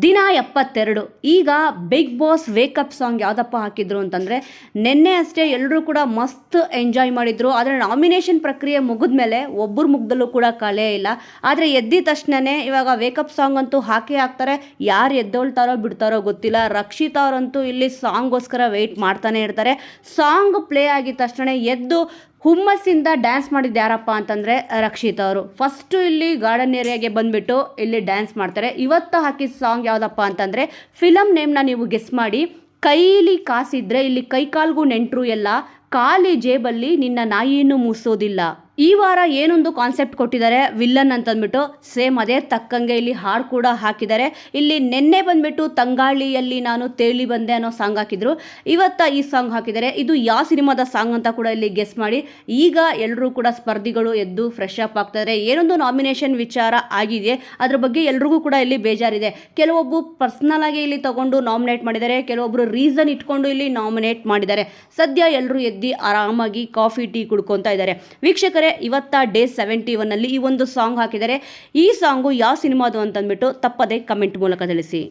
ದಿನ 72 ಈಗ big boss wake up song ಯಾವುದಪ್ಪ ಹಾಕಿದ್ರು ಅಂತಂದರೆ ನಿನ್ನೆ ಅಷ್ಟೇ ಎಲ್ಲರೂ ಕೂಡ ಮಸ್ತ್ ಎಂಜಾಯ್ ಮಾಡಿದರು. ಆದರೆ ನಾಮಿನೇಷನ್ ಪ್ರಕ್ರಿಯೆ ಮುಗಿದ್ಮೇಲೆ ಒಬ್ಬರ ಮುಖದಲ್ಲೂ ಕೂಡ ಕಳೆ ಇಲ್ಲ. ಆದರೆ ಎದ್ದಿದ ತಕ್ಷಣವೇ ಇವಾಗ ವೇಕಪ್ ಸಾಂಗ್ ಅಂತೂ ಹಾಕ್ತಾರೆ. ಯಾರು ಎದ್ದೊಳ್ತಾರೋ ಬಿಡ್ತಾರೋ ಗೊತ್ತಿಲ್ಲ. ರಕ್ಷಿತಾ ಅವರಂತೂ ಇಲ್ಲಿ ಸಾಂಗ್ಗೋಸ್ಕರ ವೆಯ್ಟ್ ಮಾಡ್ತಾನೆ ಇರ್ತಾರೆ. ಸಾಂಗ್ ಪ್ಲೇ ಆಗಿದ ತಕ್ಷಣ ಎದ್ದು ಹುಮ್ಮಸ್ಸಿಂದ ಡ್ಯಾನ್ಸ್ ಮಾಡಿದ್ದು ಯಾರಪ್ಪ ಅಂತಂದರೆ ರಕ್ಷಿತಾ ಅವರು. ಫಸ್ಟು ಇಲ್ಲಿ ಗಾರ್ಡನ್ ಏರಿಯಾಗೆ ಬಂದುಬಿಟ್ಟು ಇಲ್ಲಿ ಡ್ಯಾನ್ಸ್ ಮಾಡ್ತಾರೆ. ಇವತ್ತು ಹಾಕಿದ ಸಾಂಗ್ ಯಾವುದಪ್ಪ ಅಂತಂದರೆ ಫಿಲಮ್ ನೇಮ್ನ ನೀವು ಗೆಸ್ ಮಾಡಿ. ಕೈಲಿ ಕಾಸಿದ್ರೆ ಇಲ್ಲಿ ಕೈಕಾಲ್ಗೂ ನೆಂಟರು ಎಲ್ಲ, ಖಾಲಿ ಜೇಬಲ್ಲಿ ನಿನ್ನ ನಾಯಿಯನ್ನು ಮೂಸೋದಿಲ್ಲ. ಈ ವಾರ ಏನೊಂದು ಕಾನ್ಸೆಪ್ಟ್ ಕೊಟ್ಟಿದ್ದಾರೆ ವಿಲ್ಲನ್ ಅಂತಂದ್ಬಿಟ್ಟು, ಸೇಮ್ ಅದೇ ತಕ್ಕಂಗೆ ಇಲ್ಲಿ ಹಾಡು ಕೂಡ ಹಾಕಿದ್ದಾರೆ. ಇಲ್ಲಿ ನಿನ್ನೆ ಬಂದ್ಬಿಟ್ಟು ತಂಗಾಳಿಯಲ್ಲಿ ನಾನು ತೇಲಿ ಬಂದೆ ಅನ್ನೋ ಸಾಂಗ್ ಹಾಕಿದ್ರು. ಇವತ್ತ ಈ ಸಾಂಗ್ ಹಾಕಿದ್ದಾರೆ. ಇದು ಯಾವ ಸಿನಿಮಾದ ಸಾಂಗ್ ಅಂತ ಕೂಡ ಇಲ್ಲಿ ಗೆಸ್ ಮಾಡಿ. ಈಗ ಎಲ್ಲರೂ ಕೂಡ ಸ್ಪರ್ಧಿಗಳು ಎದ್ದು ಫ್ರೆಶ್ ಅಪ್ ಆಗ್ತಾರೆ. ಏನೊಂದು ನಾಮಿನೇಷನ್ ವಿಚಾರ ಆಗಿದೆ, ಅದ್ರ ಬಗ್ಗೆ ಎಲ್ರಿಗೂ ಕೂಡ ಇಲ್ಲಿ ಬೇಜಾರಿದೆ. ಕೆಲವೊಬ್ಬರು ಪರ್ಸ್ನಲ್ ಆಗಿ ಇಲ್ಲಿ ತಗೊಂಡು ನಾಮಿನೇಟ್ ಮಾಡಿದ್ದಾರೆ, ಕೆಲವೊಬ್ಬರು ರೀಸನ್ ಇಟ್ಕೊಂಡು ಇಲ್ಲಿ ನಾಮಿನೇಟ್ ಮಾಡಿದ್ದಾರೆ. ಸದ್ಯ ಎಲ್ಲರೂ ಎದ್ದು ಆರಾಮಾಗಿ ಕಾಫಿ ಟೀ ಕುಡ್ಕೊತಾ ಇದ್ದಾರೆ. ವೀಕ್ಷಕರೇ, ಇವತ್ತ ಡೇ 71 ಈ ಒಂದು ಸಾಂಗ್ ಹಾಕಿದ್ದಾರೆ. ಈ ಸಾಂಗು ಯಾವ ಸಿನಿಮಾದು ಅಂತಂದ್ಬಿಟ್ಟು ತಪ್ಪದೆ ಕಮೆಂಟ್ ಮೂಲಕ ತಿಳಿಸಿ.